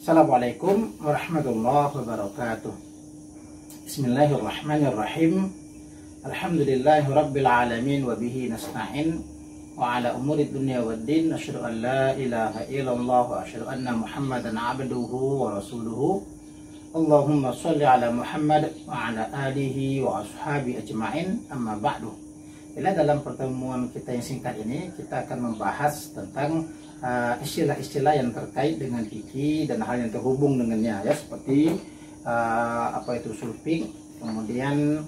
Assalamualaikum warahmatullahi wabarakatuh. Bismillahirrahmanirrahim. Alhamdulillahi rabbil alamin wa bihi nasta'in wa ala umuri dunya waddin. Asyhadu an la ilaha illallah wa asyhadu anna Muhammadan abduhu wa rasuluhu. Allahumma shalli ala Muhammad wa ala alihi wa ashabi ajma'in. Amma ba'du. Bila dalam pertemuan kita yang singkat ini kita akan membahas tentang istilah-istilah yang terkait dengan fikih dan hal yang terhubung dengannya, ya, seperti apa itu ushul fiqh, kemudian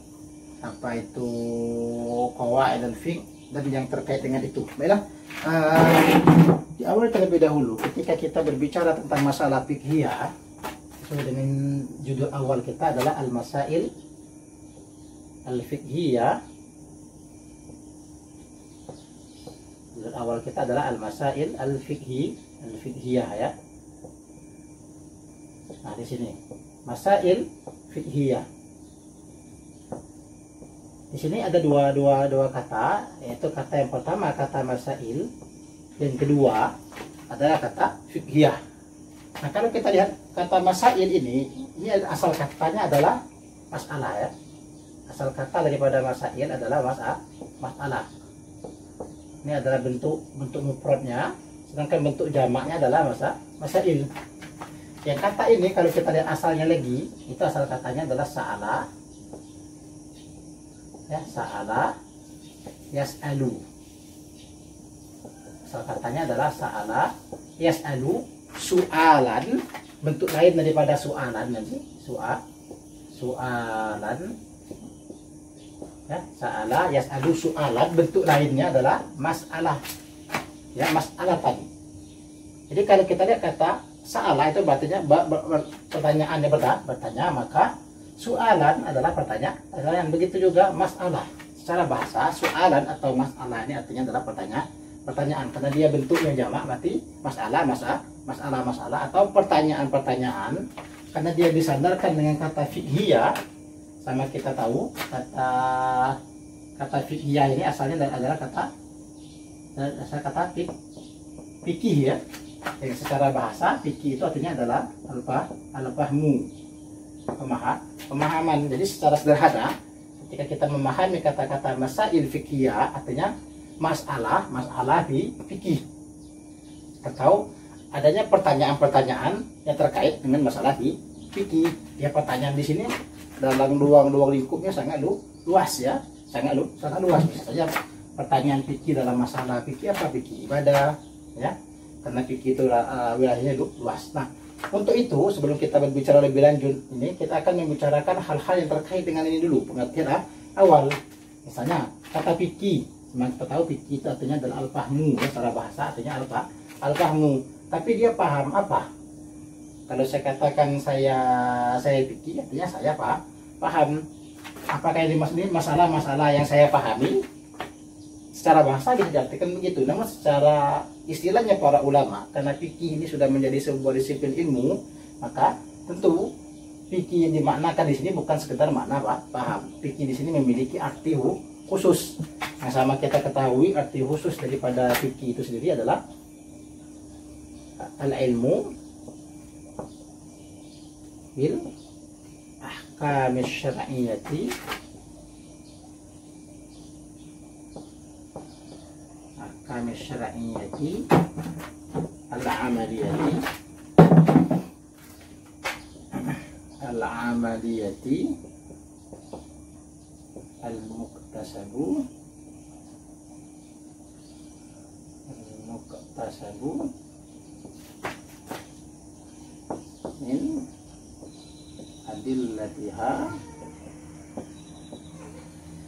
apa itu qawaid al-fiqh dan yang terkait dengan itu. Baiklah, di awal terlebih dahulu ketika kita berbicara tentang masalah fiqhiyah, sesuai dengan judul awal kita adalah al-masail al-fiqhiyah. Awal kita adalah al-masail al-fiqhiyah, ya. Nah, di sini masail fiqhiyah. Di sini ada dua kata, yaitu kata yang pertama kata masail, dan kedua adalah kata fiqhiyah. Nah, kalau kita lihat kata masail ini asal katanya adalah masalah, ya. Asal kata daripada masail adalah masalah. Ini adalah bentuk mufradnya, sedangkan bentuk jamaknya adalah masail. Yang kata ini kalau kita lihat asalnya lagi, itu asal katanya adalah sa'ala, ya, sa'ala yas'alu. Asal katanya adalah sa'ala yas'alu, su'alan, bentuk lain daripada su'alan nanti, su'alan, ya, sa'ala yas'alu su'alan, bentuk lainnya adalah mas'alah, ya, mas'alah tadi. Jadi kalau kita lihat kata sa'ala itu berarti pertanyaannya bertanya, maka su'alan adalah pertanyaan. Begitu juga mas'alah. Secara bahasa su'alan atau mas'alah ini artinya adalah pertanyaan, karena dia bentuknya jamak, berarti masalah atau pertanyaan karena dia disandarkan dengan kata fiqhiyah. Sama kita tahu kata fiqhiyah ini asalnya adalah kata fikih, ya. Yang secara bahasa fikih itu artinya adalah al-fahmu, pemahaman. Jadi secara sederhana ketika kita memahami kata-kata masail fiqhiyah artinya masalah di fikih, atau adanya pertanyaan-pertanyaan yang terkait dengan masalah di fikih. Ya, pertanyaan di sini dalam ruang lingkupnya sangat luas, ya, sangat luas. Misalnya pertanyaan fikih dalam masalah fikih apa, fikih ibadah, ya, karena fikih itu wilayahnya luas. Nah, untuk itu sebelum kita berbicara lebih lanjut ini, kita akan membicarakan hal-hal yang terkait dengan ini dulu, pengertian awal. Misalnya kata fikih, memang kita tahu fikih itu artinya adalah al-fahmu, ya, secara bahasa artinya al-fahmu. Tapi dia paham apa? Kalau saya katakan saya fikih, artinya saya paham. Apakah ini masalah yang saya pahami? Secara bahasa bisa diartikan begitu. Namun secara istilahnya para ulama, karena fikih ini sudah menjadi sebuah disiplin ilmu, maka tentu fikih yang dimaknakan di sini bukan sekedar makna paham. Fikih di sini memiliki arti khusus. Yang sama kita ketahui, arti khusus daripada fikih itu sendiri adalah al-ilmu bil ahkam syar'iyyati al-amaliyati al-muktasabu min adillatiha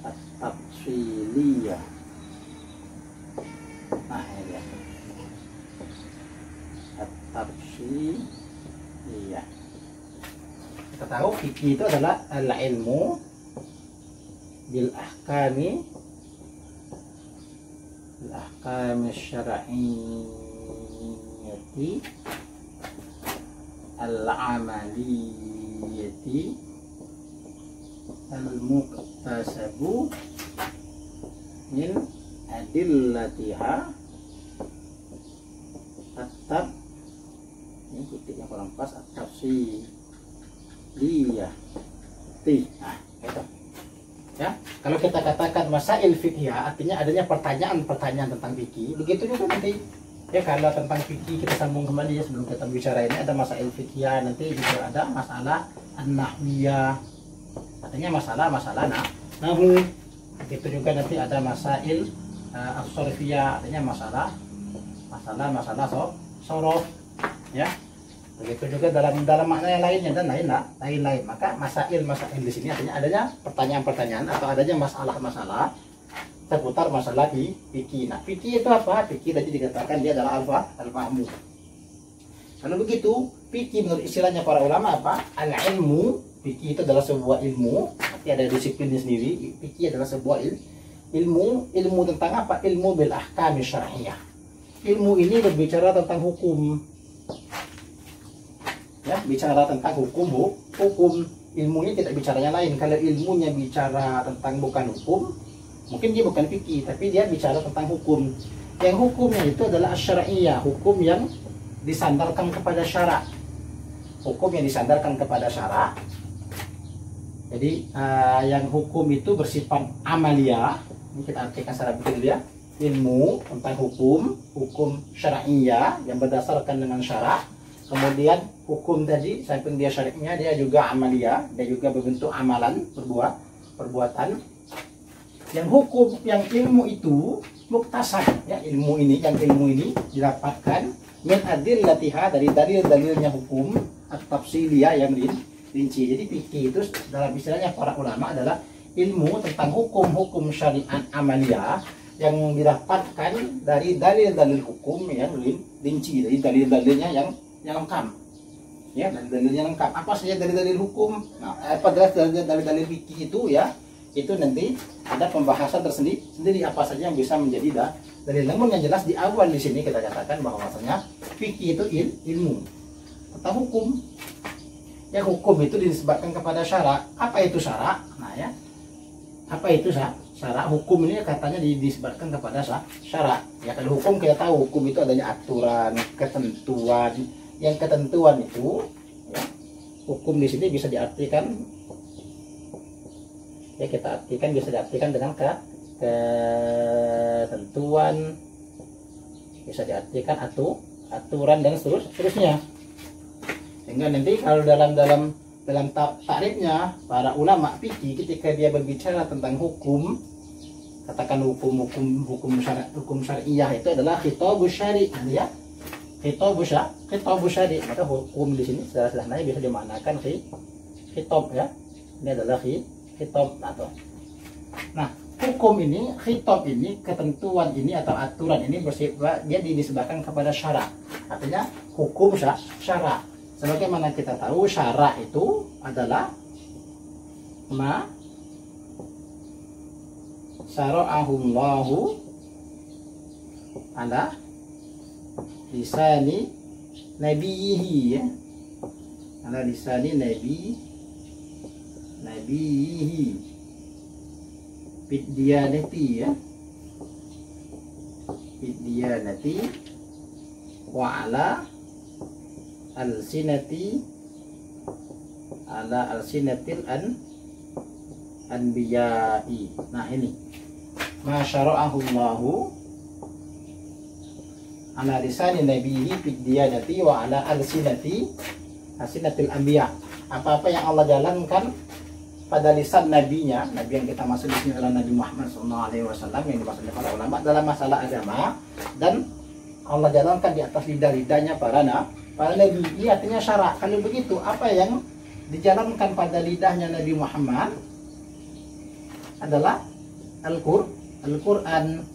at-tafsiliyah. Nah, ini ya, at-tafsiliyah. Kita tahu fikih itu adalah al-ilmu bil ahkami syar'iyyati al-amaliyati al-muktasabu min adillatiha titik yang kurang pas, tafsiliyah. Nah, itu. Ya, kalau kita katakan masail fikih artinya adanya pertanyaan-pertanyaan tentang fikih. Begitu juga nanti ya kalau tentang fikih kita sambung kembali ya, sebelum kita bicara ini ada masail fikih, nanti juga ada masalah an-nahwiyah. Artinya masalah nahwu. Begitu juga nanti ada masail as-sarfiyah, artinya masalah sorof. Ya. Begitu juga dalam makna yang lainnya dan lain-lain. Maka masail di sini artinya adanya pertanyaan-pertanyaan atau adanya masalah-masalah seputar masalah di fikih. Nah, fikih itu apa? Fikih tadi dikatakan dia adalah al-fahmu. Kalau begitu, fikih menurut istilahnya para ulama apa? Al-ilmu. Fikih itu adalah sebuah ilmu, arti ada disiplinnya sendiri. Fikih adalah sebuah ilmu tentang apa? Ilmu bil ahkam syar'iyyah. Ilmu ini berbicara tentang hukum. Ya, bicara tentang hukum. Ilmunya tidak bicara yang lain. Kalau ilmunya bicara tentang bukan hukum, mungkin dia bukan fikih, tapi dia bicara tentang hukum. Yang hukumnya itu adalah syar'iyyah, hukum yang disandarkan kepada syarak. Hukum yang disandarkan kepada syarak. Jadi yang hukum itu bersifat amalia. Ini kita artikan secara betul ya. Ilmu tentang hukum syar'iyyah yang berdasarkan dengan syarak. Kemudian hukum tadi, samping dia syariknya, dia juga amalia, dia juga berbentuk amalan, perbuatan. Yang hukum, yang ilmu itu muktasab, ya ilmu ini didapatkan min adillatiha, dari dalil-dalilnya hukum at-tafsiliyah yang rinci. Jadi fikih itu dalam istilahnya para ulama adalah ilmu tentang hukum syariat amalia yang didapatkan dari dalil-dalil hukum yang rinci, dari dalil-dalilnya yang lengkap, ya dalil-dalilnya lengkap. Apa saja dalil-dalil hukum? Nah, apa dalil-dalil fikih itu ya? Itu nanti ada pembahasan tersendiri apa saja yang bisa menjadi dalil. Namun yang jelas di awal di sini kita katakan bahwasanya fikih itu ilmu tentang hukum. Ya, hukum itu disebabkan kepada syarak. Apa itu syarak? Nah ya, apa itu syarak? Hukum ini katanya disebabkan kepada syarak. Ya, kalau hukum kita tahu hukum itu adanya aturan, ketentuan. Yang ketentuan itu ya, hukum di sini bisa diartikan, ya kita artikan bisa diartikan dengan ketentuan, bisa diartikan aturan dan seterusnya. Sehingga nanti kalau dalam takrifnya para ulama fikih ketika dia berbicara tentang hukum, katakan hukum syariah itu adalah khitabus syari', ya. Khitabus syari', maka hukum di sini secara sederhana bisa dimaknakan khitab ya. Ini adalah khitab atau. Nah, hukum ini, khitab ini, ketentuan ini atau aturan ini bersifat dia disebabkan kepada syarak. Artinya hukum syarak. Sebagaimana kita tahu syarak itu adalah ma syara'ahullahu ala lisani nabiyihi, ya, ala lisani nabiyihi biddiyanati, ya, biddiyanati wa ala alsinatil anbiya'i. Nah ini ma syara'ahullahu ala lisani nabiyhi fid diyanati wa ala alsinatil anbiya. Apa-apa yang Allah jalankan pada lisan nabinya, nabi yang kita maksud di sini adalah Nabi Muhammad SAW yang dimaksud oleh para ulama dalam masalah agama, dan Allah jalankan di atas lidah-lidahnya para nabi. Ini artinya syarak. Kalau begitu, apa yang dijalankan pada lidahnya Nabi Muhammad adalah Al-Quran.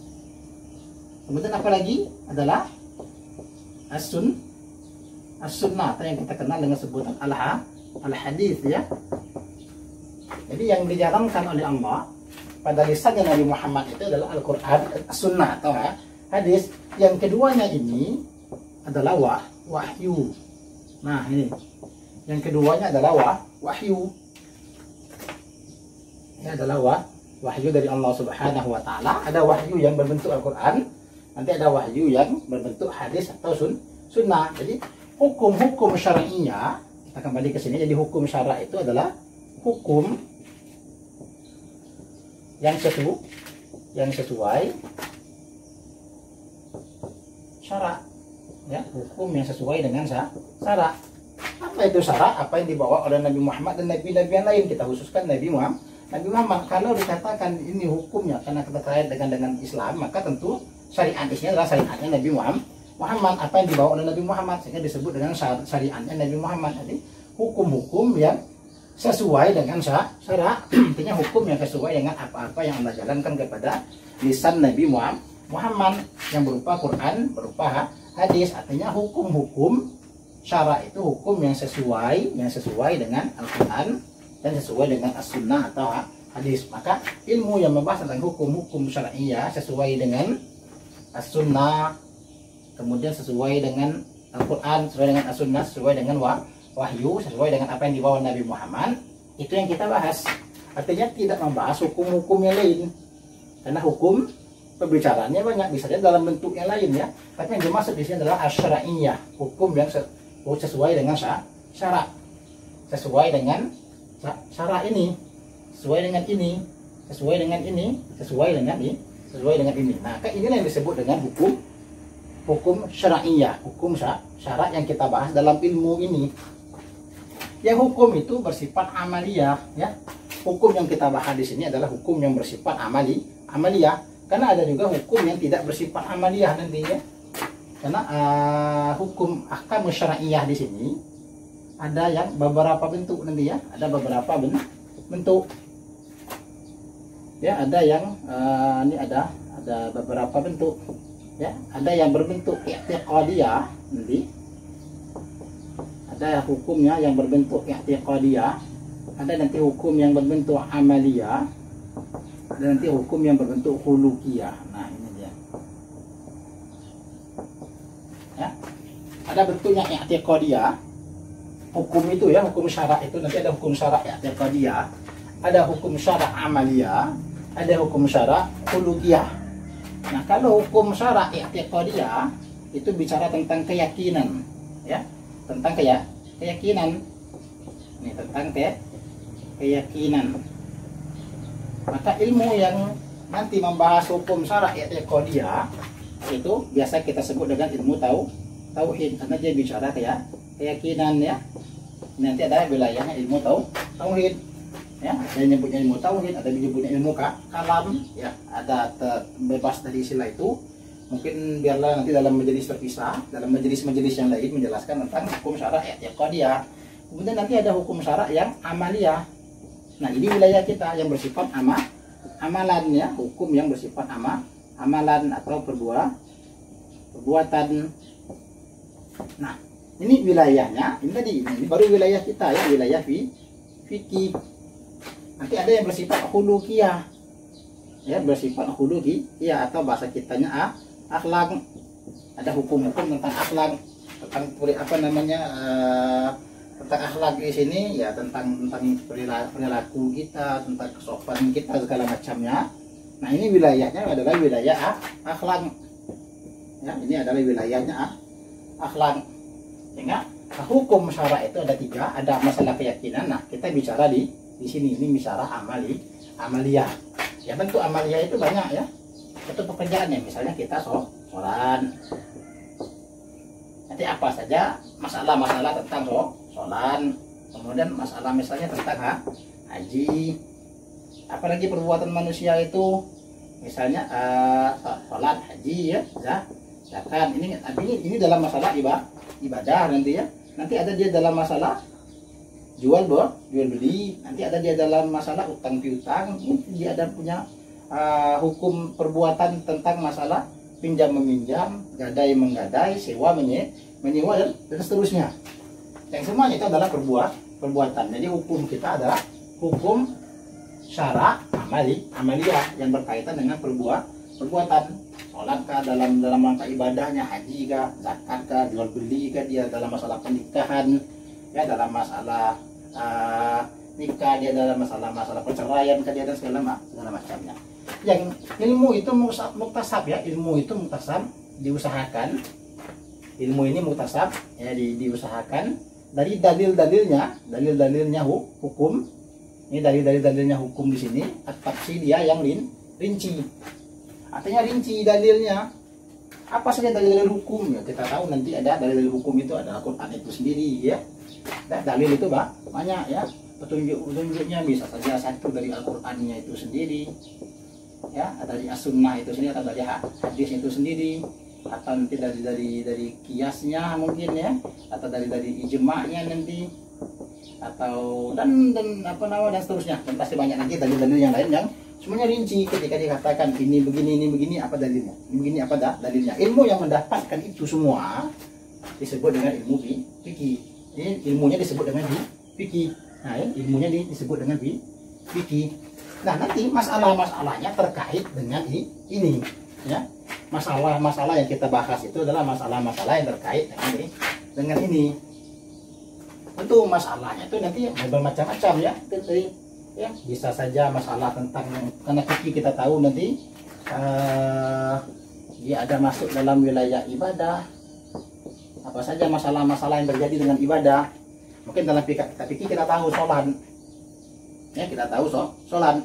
Kemudian apa lagi? Adalah As-Sunnah atau yang kita kenal dengan sebutan Al-Hadis, ya. Jadi yang dijalankan oleh Allah pada lisannya Nabi Muhammad itu adalah Al-Quran, As-Sunnah atau hadis. Yang keduanya ini adalah wahyu. Nah ini yang keduanya adalah wahyu. Ini adalah wahyu dari Allah Subhanahu wa Ta'ala. Ada wahyu yang berbentuk Al-Quran, nanti ada wahyu yang berbentuk hadis atau sunnah. Jadi hukum-hukum syar'inya, kita kembali ke sini. Jadi hukum syara' itu adalah hukum yang sesuai syara', ya, hukum yang sesuai dengan syara'. Apa itu syara'? Apa yang dibawa oleh Nabi Muhammad dan nabi-nabi yang lain. Kita khususkan Nabi Muhammad. Kalau dikatakan ini hukumnya karena terkait dengan Islam, maka tentu syariat di sini adalah syariatnya Nabi Muhammad. Apa yang dibawa oleh Nabi Muhammad, sehingga disebut dengan syariatnya Nabi Muhammad. Jadi hukum-hukum yang sesuai dengan syara', artinya hukum yang sesuai dengan apa-apa yang Anda jalankan kepada lisan Nabi Muhammad, yang berupa Quran, berupa hadis. Artinya hukum-hukum syara' itu hukum yang sesuai dengan Al-Quran dan sesuai dengan As-Sunnah atau hadis. Maka ilmu yang membahas tentang hukum-hukum syar'iyah sesuai dengan As-Sunnah, kemudian sesuai dengan Al-Quran, sesuai dengan As-Sunnah, sesuai dengan wahyu, sesuai dengan apa yang dibawa Nabi Muhammad, itu yang kita bahas. Artinya tidak membahas hukum-hukum yang lain, karena hukum pembicaraannya banyak, bisa saja dalam bentuk yang lain, ya. Tapi yang dimaksud di sini adalah asy-syar'iyyah, hukum yang sesuai dengan syara', sesuai dengan syara' ini, sesuai dengan ini, sesuai dengan ini, sesuai dengan ini, sesuai dengan ini. Nah, inilah yang disebut dengan hukum syar'iyyah, hukum syara' yang kita bahas dalam ilmu ini. Yang hukum itu bersifat amaliyah, ya. Hukum yang kita bahas di sini adalah hukum yang bersifat amaliyah. Karena ada juga hukum yang tidak bersifat amaliyah nantinya. Karena hukum ahkam syar'iyyah di sini ada yang beberapa bentuk nanti, ya. Ada beberapa bentuk. Ya, ada yang ini ada beberapa bentuk. Ya, ada yang berbentuk i'tiqadiyah nanti. Ada hukumnya yang berbentuk i'tiqadiyah, ada nanti hukum yang berbentuk amaliyah, ada nanti hukum yang berbentuk khuluqiyah. Nah, ini dia. Ya. Ada bentuknya i'tiqadiyah. Hukum itu, ya, hukum syara' itu nanti ada hukum syara' i'tiqadiyah, ada hukum syara' amaliyah, ada hukum syara' khuluqiyah. Nah, kalau hukum syara' i'tiqadiyah itu bicara tentang keyakinan, ya, tentang keyakinan. Ini tentang keyakinan. Maka ilmu yang nanti membahas hukum syara' i'tiqadiyah itu biasa kita sebut dengan ilmu tauhid, karena dia bicara keyakinan, ya. Nanti ada wilayahnya ilmu tauhid, ya. Ada yang nyebutnya ilmu tauhid, ada yang nyebutnya ilmu kalam, ya. Ada bebas dari istilah itu. Mungkin biarlah nanti dalam majelis terpisah, dalam majelis-majelis yang lain menjelaskan tentang hukum syara' i'tiqadiyah. Kemudian nanti ada hukum syara' yang amaliyah. Nah, ini wilayah kita yang bersifat amalan, ya, hukum yang bersifat amalan atau perbuatan. Nah, ini wilayahnya, ini baru wilayah kita, ya, wilayah fikih. Nanti ada yang bersifat khuluqiyah, ya, bersifat khuluqiyah atau bahasa kitanya akhlak. Ada hukum-hukum tentang akhlak, tentang tentang akhlak di sini, ya, tentang perilaku kita, tentang kesopanan kita, segala macamnya. Nah, ini wilayahnya adalah wilayah akhlak, ya. Ini adalah wilayahnya akhlak. Sehingga hukum syara' itu ada 3, ada masalah keyakinan. Nah, kita bicara di sini ini bicara amaliyah. Ya, bentuk amaliyah itu banyak, ya. Itu pekerjaannya, misalnya kita sholat. Nanti apa saja masalah-masalah tentang sholat, kemudian masalah misalnya tentang haji, apalagi perbuatan manusia itu, misalnya sholat, haji, ya, zakat. Ini dalam masalah ibadah nanti, ya. Nanti ada dia dalam masalah jual beli, nanti ada dia dalam masalah utang piutang, dia ada punya hukum perbuatan tentang masalah pinjam meminjam, gadai menggadai, sewa menyewa, dan seterusnya. Yang semuanya itu adalah perbuatan. Jadi hukum kita adalah hukum syara' amaliyah yang berkaitan dengan perbuatan. Sholat kah dalam rangka ibadahnya, haji kah, zakat kah, jual beli kah, dia dalam masalah pernikahan, ya, dalam masalah nikah, dia dalam masalah perceraian kah, dia dan segala macamnya. Yang ilmu itu muktasab, ya, ilmu itu muktasab, diusahakan, ilmu ini muktasab ya, diusahakan dari dalil-dalilnya hukum. Ini dalilnya hukum di sini, at-tafsir dia yang rinci. Artinya rinci dalilnya. Apa saja dalil hukum ya, kita tahu nanti ada dalil hukum itu ada Al-Qur'an itu sendiri ya. Dan dalil itu banyak ya. Petunjuknya bisa saja satu dari Al-Qur'annya itu sendiri. Ya, dari as-sunnah itu sendiri atau dari hadis itu sendiri, atau nanti dari kiasnya mungkin ya, atau dari ijma'nya nanti, atau dan apa namanya dan seterusnya. Dan pasti banyak lagi dalil-dalil yang lain yang semuanya rinci ketika dikatakan ini begini apa dalilnya, ini begini apa dalilnya. Ilmu yang mendapatkan itu semua disebut dengan ilmu fikih. Ini ilmunya disebut dengan fikih. Nah, ya, ilmunya disebut dengan fikih. Nah, nanti masalah-masalahnya terkait dengan ini ya. Masalah-masalah yang kita bahas itu adalah masalah-masalah yang terkait dengan ini. Tentu masalahnya itu nanti bermacam-macam ya. Ya, bisa saja masalah tentang, karena fikih kita tahu nanti dia ada masuk dalam wilayah ibadah. Apa saja masalah-masalah yang terjadi dengan ibadah. Mungkin dalam fikih kita tahu sholat. Ya, kita tahu sholat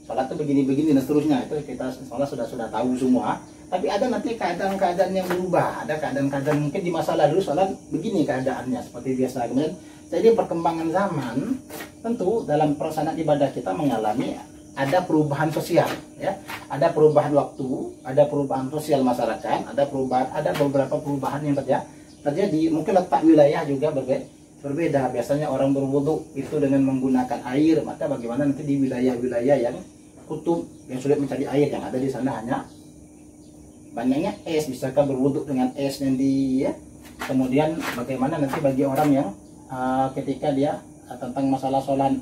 itu begini dan seterusnya. Itu kita sholat sudah tahu semua. Tapi ada nanti keadaan-keadaan yang berubah. Ada keadaan-keadaan mungkin di masa lalu sholat begini keadaannya seperti biasa. Kemudian jadi perkembangan zaman, tentu dalam pelaksanaan ibadah kita mengalami ada perubahan sosial, ya, ada perubahan waktu, ada perubahan sosial masyarakat, ada beberapa perubahan yang terjadi. Mungkin letak wilayah juga berbeda. Biasanya orang berwudu itu dengan menggunakan air, maka bagaimana nanti di wilayah-wilayah yang kutub yang sulit mencari air, yang ada di sana hanya banyaknya es, bisakah berwudu dengan es nanti ya. Kemudian bagaimana nanti bagi orang yang ketika dia tentang masalah sholat,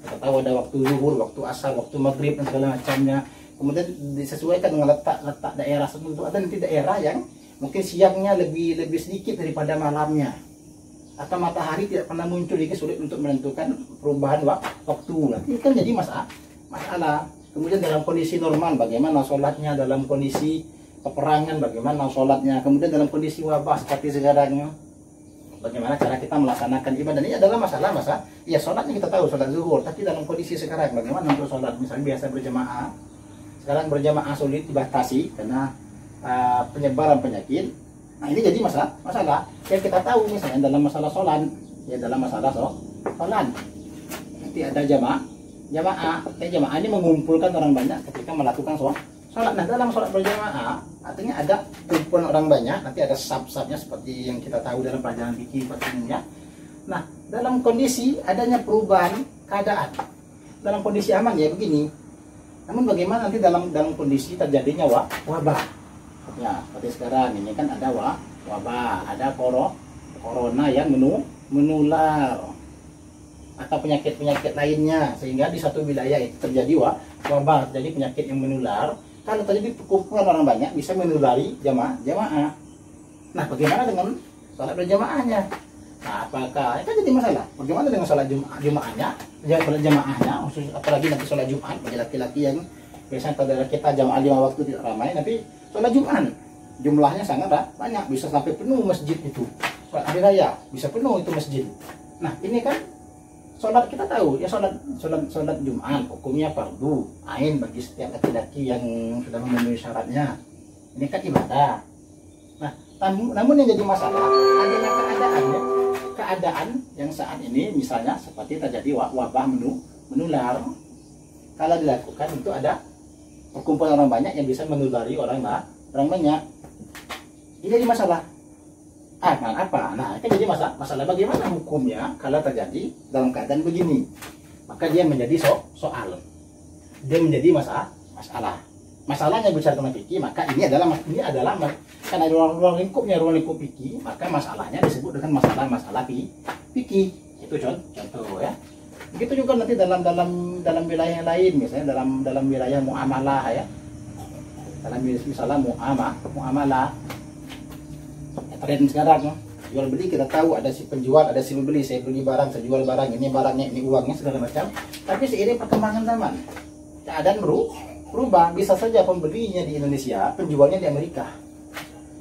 kita tahu ada waktu zuhur, waktu asar, waktu maghrib dan segala macamnya. Kemudian disesuaikan dengan letak daerah tertentu. Ada nanti daerah yang mungkin siangnya lebih sedikit daripada malamnya, atau matahari tidak pernah muncul, jadi sulit untuk menentukan perubahan waktu. Nanti kan jadi masalah. Kemudian dalam kondisi normal bagaimana sholatnya, dalam kondisi peperangan bagaimana sholatnya, kemudian dalam kondisi wabah seperti sekarang bagaimana cara kita melaksanakan ibadah. Ini adalah masalah ya, sholatnya kita tahu sholat zuhur, tapi dalam kondisi sekarang bagaimana untuk sholat misalnya biasa berjamaah, sekarang berjamaah sulit dibatasi karena penyebaran penyakit. Nah, ini jadi masalah yang kita tahu misalnya dalam masalah sholat, ya dalam masalah sholat nanti ada jamaah ini mengumpulkan orang banyak ketika melakukan sholat. Nah, dalam sholat berjamaah artinya ada kumpulan orang banyak, nanti ada sab-sabnya seperti yang kita tahu dalam pelajaran fikih pada umumnya. Nah, dalam kondisi adanya perubahan keadaan, dalam kondisi aman ya begini. Namun bagaimana nanti dalam kondisi terjadinya wabah? Ya, seperti sekarang ini kan ada wabah, ada corona yang menular atau penyakit-penyakit lainnya, sehingga di satu wilayah itu terjadi wabah, jadi penyakit yang menular. Kalau terjadi perkumpulan orang banyak bisa menulari jamaah. Nah, bagaimana dengan sholat berjamaahnya? Nah, apakah itu jadi masalah? Bagaimana dengan sholat jamaahnya, apalagi nanti sholat Jumat bagi laki-laki yang biasanya saudara kita jamaah 5 waktu tidak ramai, tapi sholat Jumat jumlahnya sangat banyak, bisa sampai penuh masjid itu. Sholat hari raya bisa penuh itu masjid. Nah, ini kan sholat kita tahu ya, sholat Jumat hukumnya fardu ain bagi setiap laki-laki yang sudah memenuhi syaratnya. Ini kan ibadah. Nah, namun yang jadi masalah adalah keadaan yang saat ini misalnya seperti terjadi wabah menular. Kalau dilakukan itu ada perkumpulan orang banyak yang bisa menulari orang banyak. Ini jadi masalah. Apa? Nah, itu jadi masalah bagaimana hukumnya kalau terjadi dalam keadaan begini. Maka dia menjadi soal. Dia menjadi masalah. Masalahnya bicara tentang fikih, maka ini adalah karena ruang lingkup fikih, maka masalahnya disebut dengan masalah fikih. Itu contoh ya. Begitu juga nanti dalam wilayah lain, misalnya dalam wilayah muamalah ya. Dalam misalnya muamalah tren sekarang jual beli, kita tahu ada si penjual, ada si pembeli. Saya beli barang, saya jual barang, ini barangnya, ini uangnya, segala macam. Tapi seiring perkembangan zaman, keadaan berubah. Bisa saja pembelinya di Indonesia, penjualnya di Amerika.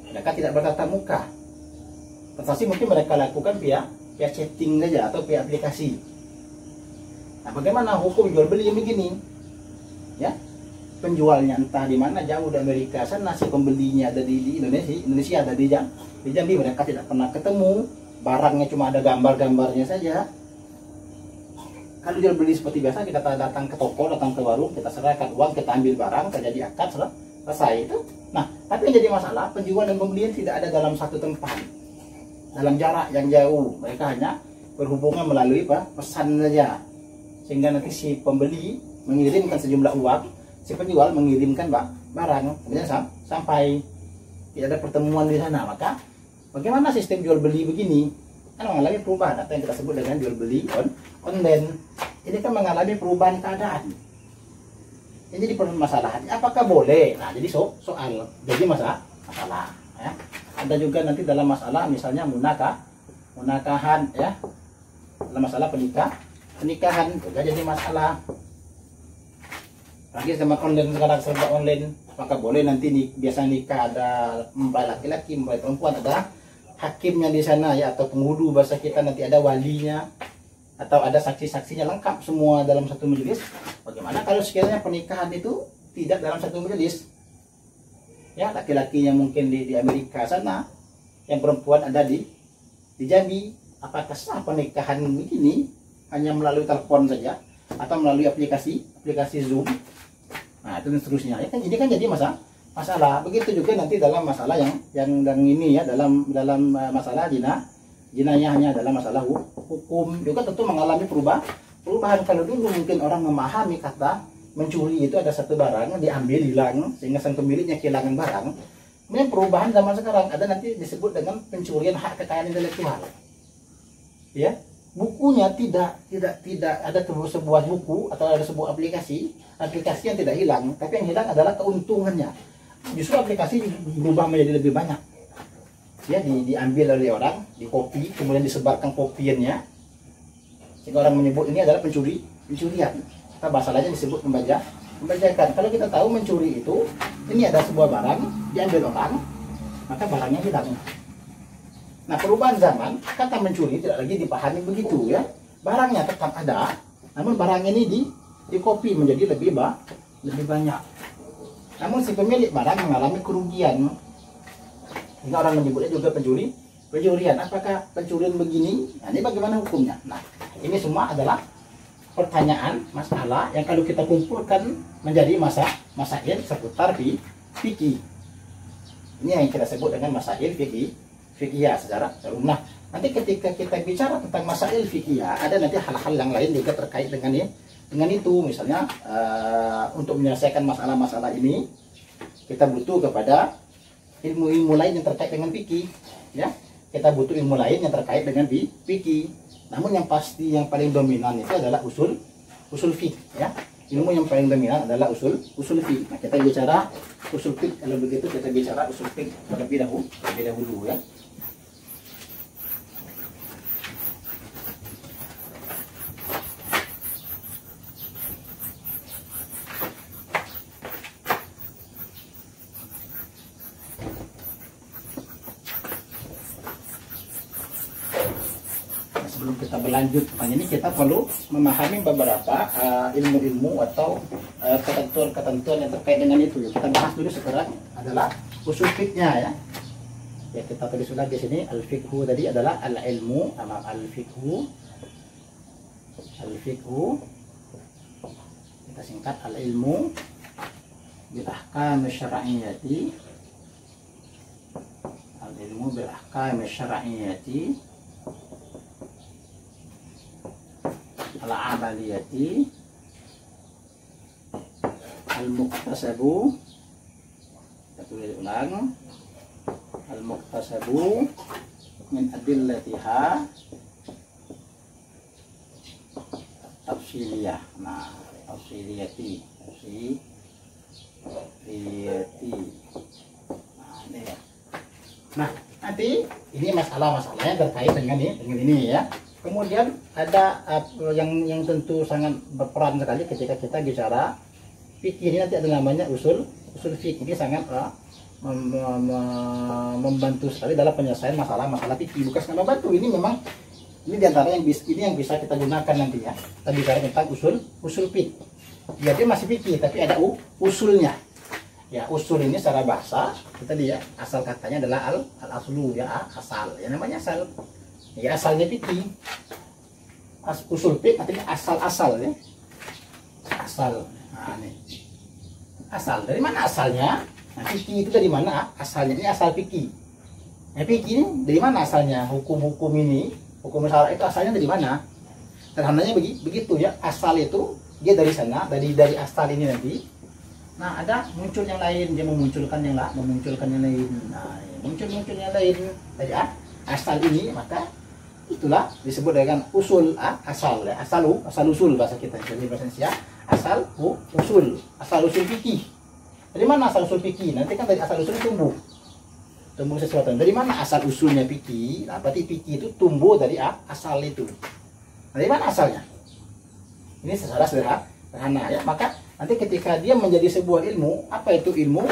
Mereka tidak bertatap muka. Transaksi mungkin mereka lakukan via chatting saja atau via aplikasi. Nah, bagaimana hukum jual beli yang begini? Ya, penjualnya entah di mana jauh di Amerika sana, si pembelinya ada di Indonesia ada di Jambi, mereka tidak pernah ketemu, barangnya cuma ada gambar-gambarnya saja. Kalau jual beli seperti biasa, kita datang ke toko, datang ke warung, kita serahkan uang, kita ambil barang, terjadi akad, selesai itu. Nah, tapi yang jadi masalah, penjual dan pembelian tidak ada dalam satu tempat, dalam jarak yang jauh. Mereka hanya berhubungan melalui pesan saja, sehingga nanti si pembeli mengirimkan sejumlah uang, si penjual mengirimkan barang, kemudian sampai tidak ada pertemuan di sana. Maka bagaimana sistem jual beli begini? Kan mengalami perubahan atau yang kita sebut dengan jual beli online. Ini kan mengalami perubahan keadaan. Ini jadi permasalahan. Apakah boleh? Nah, jadi soal jadi masalah ya. Ada juga nanti dalam masalah misalnya munakahan ya. Dalam masalah pernikahan juga jadi masalah. Lagi sama online sekarang serba online, maka boleh nanti biasa nikah ada mempelai laki-laki, mempelai perempuan, ada hakimnya di sana ya, atau penghulu bahasa kita, nanti ada walinya atau ada saksi-saksinya lengkap semua dalam satu majelis. Bagaimana kalau sekiranya pernikahan itu tidak dalam satu majelis? Ya, laki-lakinya mungkin di Amerika sana, yang perempuan ada di Jambi. Apakah sah pernikahan begini hanya melalui telepon saja atau melalui aplikasi Zoom? Nah, itu dan seterusnya. Ya kan, ini kan jadi masalah. Begitu juga nanti dalam masalah yang ini ya, dalam masalah jinayahnya, dalam masalah hukum juga tentu mengalami perubahan. Kalau dulu mungkin orang memahami kata mencuri itu ada satu barang diambil hilang sehingga sang pemiliknya kehilangan barang. Kemudian perubahan zaman sekarang ada nanti disebut dengan pencurian hak kekayaan intelektual. Ya, bukunya tidak ada sebuah buku atau ada sebuah aplikasi yang tidak hilang, tapi yang hilang adalah keuntungannya. Justru aplikasi berubah menjadi lebih banyak. Ya, diambil oleh orang, dikopi, kemudian disebarkan kopiannya, sehingga orang menyebut ini adalah pencurian. Kita bahasa lainnya disebut membajakan. Kalau kita tahu mencuri itu, ini ada sebuah barang diambil orang, maka barangnya hilang. Nah, perubahan zaman, kata mencuri tidak lagi dipahami begitu ya. Barangnya tetap ada, namun barang ini dikopi menjadi lebih banyak. Namun si pemilik barang mengalami kerugian. Hingga orang menyebutnya juga pencurian. Apakah pencurian begini? Nah, ini bagaimana hukumnya? Nah, ini semua adalah pertanyaan, masalah yang kalau kita kumpulkan menjadi masail seputar fikih. Ini yang kita sebut dengan masail fikih secara umum. Nah, nanti ketika kita bicara tentang masail fikih, ada nanti hal-hal yang lain juga terkait dengan itu. Misalnya untuk menyelesaikan masalah-masalah ini kita butuh kepada ilmu-ilmu lain yang terkait dengan fikih, ya. Kita butuh ilmu lain yang terkait dengan fikih. Namun yang pasti yang paling dominan itu adalah usul fikih, ya. Ilmu yang paling dominan adalah usul fikih. Nah, kita bicara usul fikih, kalau begitu kita bicara usul fikih terlebih dahulu ya. Sebelum kita berlanjut ini, kita perlu memahami beberapa ilmu-ilmu atau ketentuan-ketentuan yang terkait dengan itu. Kita bahas dulu sekarang adalah usul fikihnya ya. Ya, kita tulis lagi di sini, al-fikhu tadi adalah al-ilmu, sama al-fikhu kita singkat al-ilmu bil ahkam syar'iyyati, al-ilmu bil ahkam syar'iyyati al-amaliyati al-muktasabu, kita tulis ulang, al-muktasabu min adillatiha tafsiliyah. Nah, tafsiliyati. Nah, nanti ini masalah-masalah yang terkait dengan ini ya. Kemudian ada yang tentu sangat berperan sekali ketika kita bicara fikih. Ini nanti ada namanya usul fikih. Ini sangat membantu sekali dalam penyelesaian masalah fikih. Bukan sekali membantu, ini memang ini diantara yang bisa kita gunakan nanti ya. Kita bicara tentang usul fikih. Ya dia masih fikih tapi ada usulnya. Ya usul ini secara bahasa kita lihat asal katanya adalah al aslu ya, asal. Ya namanya asal. Ya asalnya fikih. Usul fikih artinya asal-asal ya. Asal. Nah, ini. Asal dari mana asalnya? Nah, fikih itu dari mana asalnya? Ini asal fikih. Nah, fikih ini dari mana asalnya? Hukum-hukum ini, hukum syara itu asalnya dari mana? Sederhananya begitu ya. Asal itu dia dari sana, dari asal ini nanti. Nah, ada muncul yang lain, dia memunculkan yang lain. Nah, muncul yang lain dari asal ini, maka itulah disebut dengan usul asal ya. Asal usul bahasa kita. Jadi bahasa Indonesia asal usul fikih. Dari mana asal usul fikih? Nanti kan dari asal usul tumbuh sesuatu. Dari mana asal usulnya fikih? Nah, berarti fikih itu tumbuh dari asal itu. Dari mana asalnya? Ini secara sederhana ya. Maka nanti ketika dia menjadi sebuah ilmu, apa itu ilmu?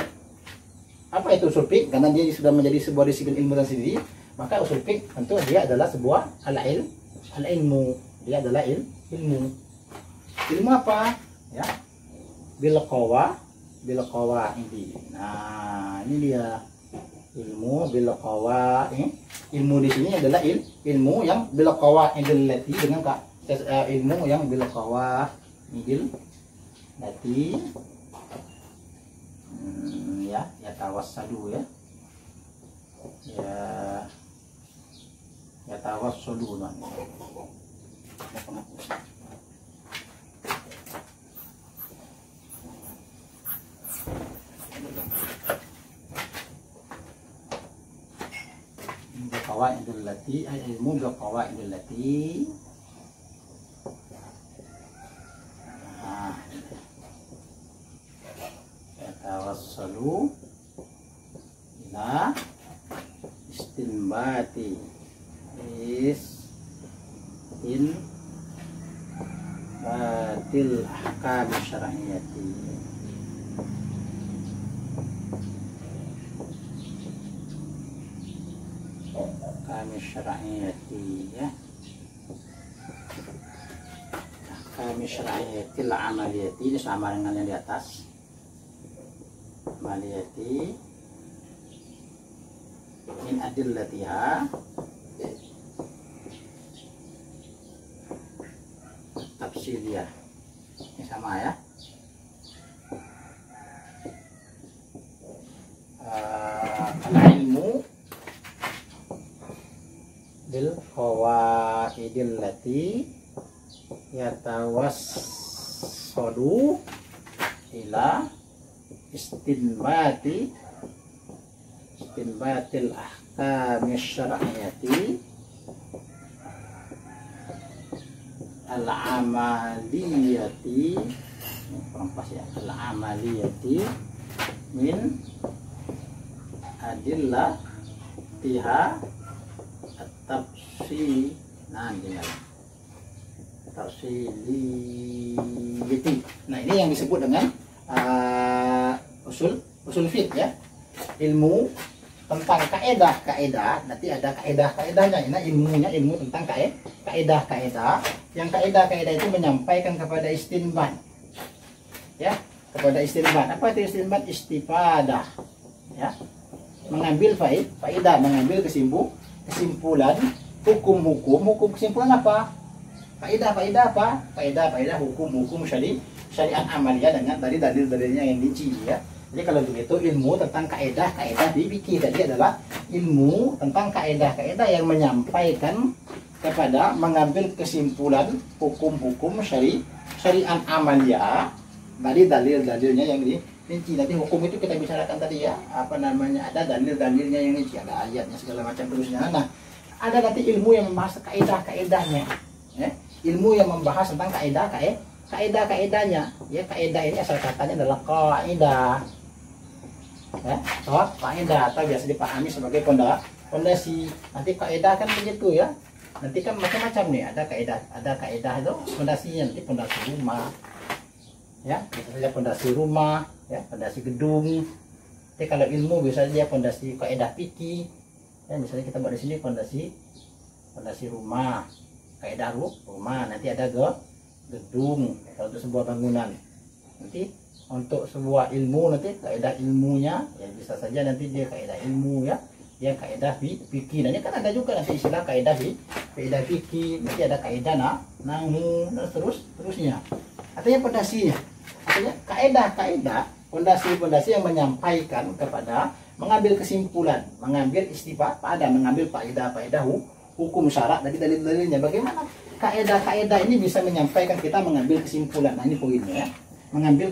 Apa itu usul fikih? Karena dia sudah menjadi sebuah disiplin ilmu sendiri, maka usul fikih tentu dia adalah sebuah al-ilmu. Dia adalah ilmu. Ilmu apa? Ya. Bil qawa ini. Nah, ini dia ilmu bil qawa. Ilmu di sini adalah ilmu yang bil qawa illati dengan ilmu yang bil qawa idil lati ya tawassadu ya. Ya tawassadu nah. Qawaidul lati ilmu bil qawaidul lati. Yatawassalu ila istinbati batil ahkam syar'iyyati. Ahkam syar'iyyati ya. Ahkam syar'iyyati al-amaliyati, ini sama dengan yang di atas. Amaliyati min adillatiha tafsiliyah. Ini sama ya. Al-ilmu bil qawaidil lati yatawassalu ila istinbatil ahkam syar'iyyati al-amaliyati, kurang pas ya, al-amaliyati min adillatiha at-tafsil. Nah, tafsiliyati. Nah, ini yang disebut dengan usul fiqh ya. Ilmu tentang kaedah, nanti ada kaedahnya. Nah, ilmu tentang kaedah. Yang kaedah itu menyampaikan kepada istinbat. Ya, kepada istinbat. Apa itu istinbat? Istifadah. Ya. Mengambil faedah, mengambil kesimpulan hukum kesimpulan apa? Faedah apa? Faedah hukum syariat amaliyah dari dalil-dalilnya yang rinci ya. Jadi kalau begitu ilmu tentang kaedah di fikih tadi adalah ilmu tentang kaedah yang menyampaikan kepada mengambil kesimpulan hukum syariat amaliyah dari dalil-dalilnya yang rinci. Nanti hukum itu kita bicarakan tadi ya, apa namanya, ada dalil-dalilnya yang rinci, ada ayatnya segala macam terusnya. Nah, ada nanti ilmu yang membahas kaedahnya ya. Ilmu yang membahas tentang kaedahnya ya. Kaedah ini asal katanya adalah kaidah ya, kaidah atau biasa dipahami sebagai pondasi. Nanti kaedah kan begitu ya, nanti kan macam-macam nih, ada kaedah itu pondasinya, nanti pondasi rumah ya, bisa saja pondasi rumah ya, pondasi gedung Jadi kalau ilmu biasanya dia fondasi kaidah fikih. Ya, misalnya kita buat di sini fondasi rumah, kaidah rumah, nanti ada gedung kalau untuk sebuah bangunan. Nanti untuk sebuah ilmu nanti kaidah ilmunya ya bisa saja nanti dia kaidah ilmu ya, dia kaidah fikih. Dan kan ada juga nanti istilah kaidah fikih, nanti ada kaidah nahu dan terusnya. Artinya fondasinya, artinya kaidah fondasi yang menyampaikan kepada mengambil kesimpulan, mengambil istifadah, mengambil faedah hukum syarak dari dalil-dalilnya. Bagaimana kaidah ini bisa menyampaikan kita mengambil kesimpulan. Nah, ini poinnya ya. Mengambil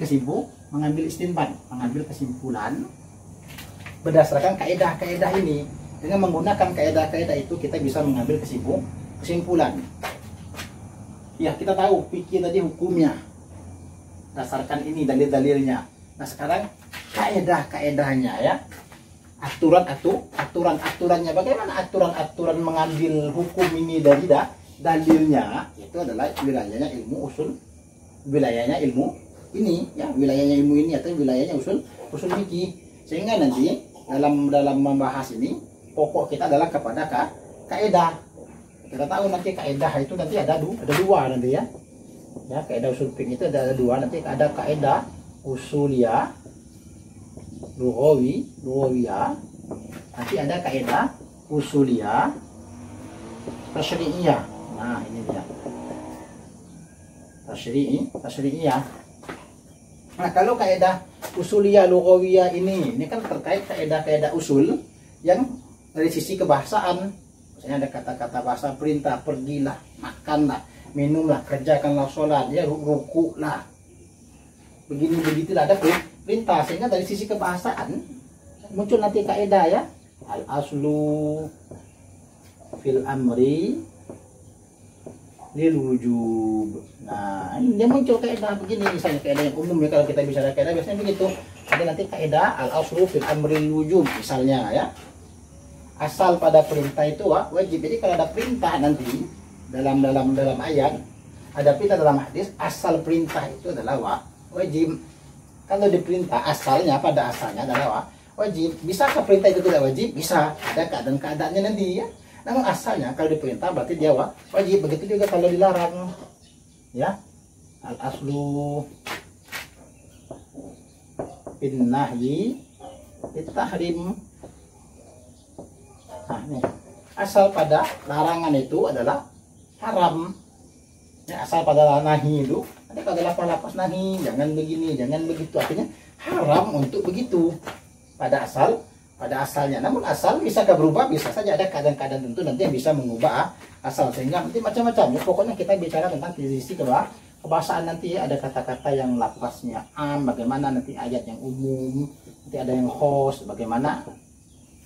istinbat, mengambil kesimpulan berdasarkan kaidah ini. Dengan menggunakan kaidah itu kita bisa mengambil kesimpulan. Ya, kita tahu fikih tadi hukumnya. Berdasarkan ini dalil-dalilnya. Nah, sekarang kaedahnya ya. Aturannya bagaimana aturan mengambil hukum ini dari dalilnya, itu adalah wilayahnya ilmu ini ya, wilayahnya ilmu ini atau wilayahnya usul fikih. Sehingga nanti dalam membahas ini pokok kita adalah kepada kaedah. Kita tahu nanti kaedah itu nanti ada dua nanti ya. Ya, kaedah usul fikih itu ada dua, nanti ada kaedah usuliyah lughawiyah, nanti ada kaidah usuliyah tasyri'iyah. Nah, ini dia tasyri'iyah. Nah, kalau kaidah usuliyah lughawiyah ini kan terkait kaidah usul yang dari sisi kebahasaan. Misalnya ada kata-kata bahasa perintah, pergilah, makanlah, minumlah, kerjakanlah sholat, ya rukuklah, begitulah ada perintah. Sehingga dari sisi kebahasaan muncul nanti kaidah ya, al aslu fil amri lil wujub. Nah, ini dia muncul kaidah begini, misalnya kaidah yang umum ya, kalau kita bicara kaidah biasanya begitu. Ada nanti kaidah al aslu fil amri lil wujub misalnya ya, asal pada perintah itu wajib. Jadi kalau ada perintah nanti dalam ayat, ada perintah dalam hadis, asal perintah itu adalah wajib. Kalau diperintah asalnya, pada asalnya adalah wajib. Bisakah perintah itu tidak wajib? Bisa, ada keadaan-keadaannya nanti ya. Namun asalnya kalau diperintah berarti dia wajib. Begitu juga kalau dilarang ya, al aslu bin nahyi tahrim. Nah, nih, asal pada larangan itu adalah haram ya, asal pada nahi itu nanti kalau lapas nahi, jangan begini, jangan begitu, artinya haram untuk begitu pada asalnya. Namun asal bisakah berubah? Bisa saja, ada keadaan-keadaan tentu nanti yang bisa mengubah asal, sehingga nanti macam-macam ya. Pokoknya kita bicara tentang sisi kebahasaan nanti ya, ada kata-kata yang lafaznya bagaimana nanti ayat yang umum, nanti ada yang khos, bagaimana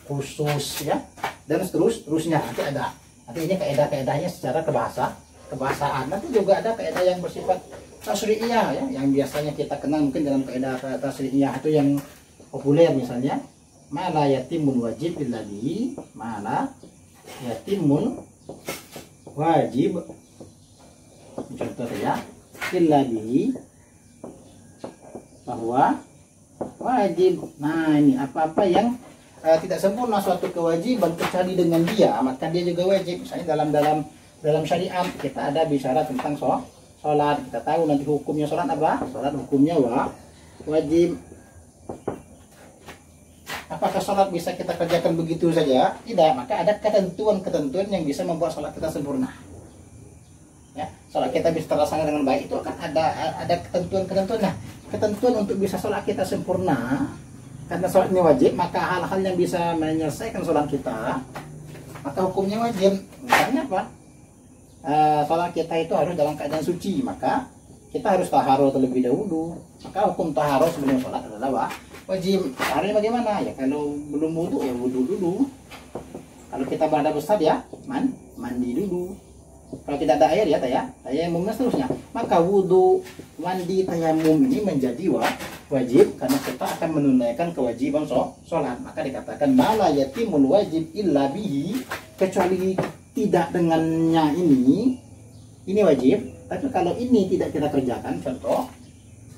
khusus ya, dan terusnya nanti ada. Nanti ini kaidah-kaidahnya secara kebahasaan. Nanti juga ada kaidah yang bersifat tasyri'iyah ya, yang biasanya kita kenal mungkin dalam kaidah tasyri'iyah itu yang populer, misalnya mala yatimul wajib billadhi, mala yatimul wajib, contoh ya, billadhi, bahwa wajib. Nah, ini apa-apa yang tidak sempurna suatu kewajiban kecuali dengan dia, maka dia juga wajib. Misalnya dalam syariat kita ada bicara tentang sholat. Kita tahu nanti hukumnya sholat apa? Sholat hukumnya wajib. Apakah sholat bisa kita kerjakan begitu saja? Tidak. Maka ada ketentuan yang bisa membuat sholat kita sempurna. Ya, sholat kita bisa terlaksana dengan baik itu akan ada ketentuan. Nah, ketentuan untuk bisa sholat kita sempurna, karena sholat ini wajib, maka hal-hal yang bisa menyelesaikan sholat kita, maka hukumnya wajib. Misalnya apa? Sholat kita itu harus dalam keadaan suci, maka kita harus taharoh terlebih dahulu. Maka hukum taharoh sebelum sholat adalah wajib. Caranya bagaimana? Ya kalau belum wudu ya wudu dulu. Kalau kita berada besar ya mandi dulu. Kalau tidak ada air ya tayamum dan seterusnya. Maka wudu, mandi, tayamum ini menjadi wajib karena kita akan menunaikan kewajiban sholat. Maka dikatakan mala yatimul wajib illa bihi, kecuali tidak dengannya ini wajib. Tapi kalau ini tidak kita kerjakan, contoh,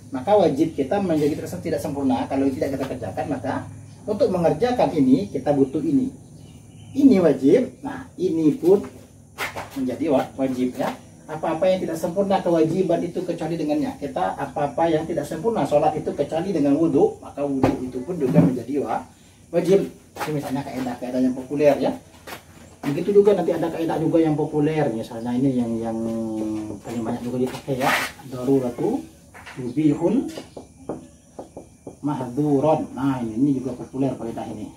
maka wajib kita menjadi tidak sempurna. Kalau tidak kita kerjakan, maka Untuk mengerjakan ini kita butuh ini. Ini wajib. Nah, ini pun menjadi wajib ya. Apa-apa yang tidak sempurna kewajiban itu kecuali dengannya. Kita apa-apa yang tidak sempurna sholat itu kecuali dengan wudhu, maka wudhu itu pun juga menjadi wajib. Ini misalnya kaidah-kaidah yang populer ya. Begitu juga nanti ada kaidah juga yang populer. Misalnya ini yang paling banyak juga dipakai ya. Daruratu tubihul mahdhuron. Nah, ini juga populer kaidah ini.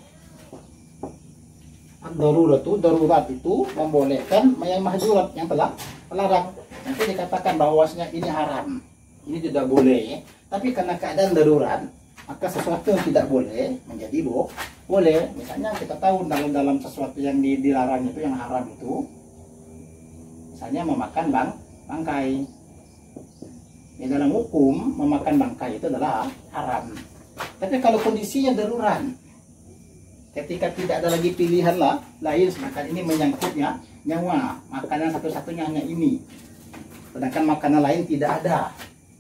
Ad-daruratu, darurat itu membolehkan yang mahdhurat, yang telah melarang. Nanti dikatakan bahwasanya ini haram, ini tidak boleh. Tapi karena keadaan darurat, maka sesuatu yang tidak boleh menjadi boleh. Misalnya kita tahu dalam sesuatu yang dilarang itu, yang haram itu, misalnya memakan bangkai. Di dalam hukum memakan bangkai itu adalah haram. Tapi kalau kondisinya darurat, ketika tidak ada lagi pilihan lain, sedangkan ini menyangkutnya nyawa, makanan satu-satunya hanya ini, sedangkan makanan lain tidak ada,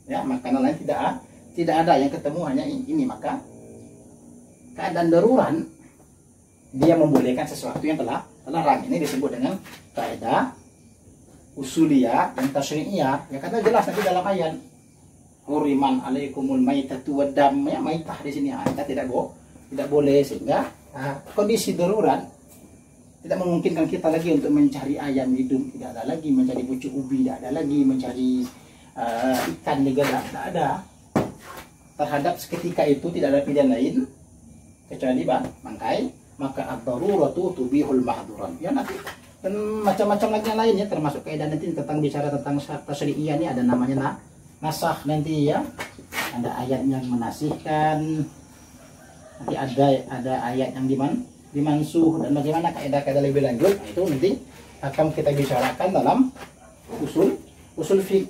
ya, makanan lain tidak ada, yang ketemu hanya ini, maka keadaan darurat dia membolehkan sesuatu yang telah terlarang. Ini disebut dengan kaidah usuliyah dan tasyri'iyah, ya, karena jelas nanti dalam ayat huriman alaikumul maitatu waddam, ya, maitah di sini kita tidak boleh, sehingga kondisi darurat tidak memungkinkan kita lagi untuk mencari ayam hidup, tidak ada lagi mencari pucuk ubi, tidak ada lagi mencari ikan negara, tidak ada. Terhadap seketika itu tidak ada pilihan lain kecuali bangkai, maka ad-daruratu tubihul mahdhuran. Ya, nanti dan macam-macam lagi yang lain ya, termasuk kaidah nanti tentang bicara tentang tasyri'iyah ini ada namanya nasakh nanti ya. Ada ayat yang menasihkan, nanti ada ayat yang dimansuh, dan bagaimana kaidah-kaidah lebih lanjut itu nanti akan kita bicarakan dalam usul fiqh.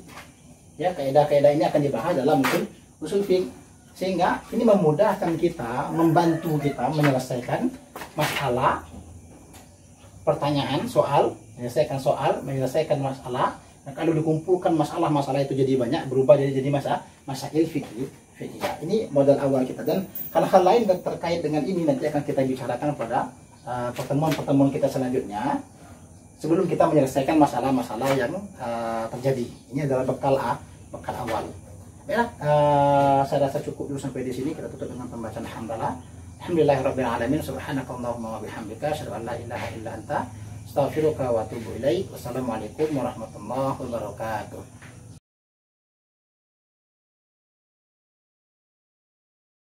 Ya, kaidah-kaidah ini akan dibahas dalam usul fiqh, sehingga ini memudahkan kita, membantu kita menyelesaikan masalah, pertanyaan, menyelesaikan masalah. Nah, kalau dikumpulkan masalah-masalah itu jadi banyak, berubah jadi masail fikih. Ini modal awal kita, dan hal-hal lain terkait dengan ini nanti akan kita bicarakan pada pertemuan-pertemuan kita selanjutnya, sebelum kita menyelesaikan masalah-masalah yang terjadi. Ini adalah bekal awal. Baiklah, saya rasa cukup dulu sampai di sini. Kita tutup dengan pembacaan hamdalah. Alhamdulillahirabbil alamin, subhanakallahumma wa bihamdika, asyhadu an la ilaha illa anta, astaghfiruka wa atubu ilaik. Wassalamualaikum warahmatullahi wabarakatuh.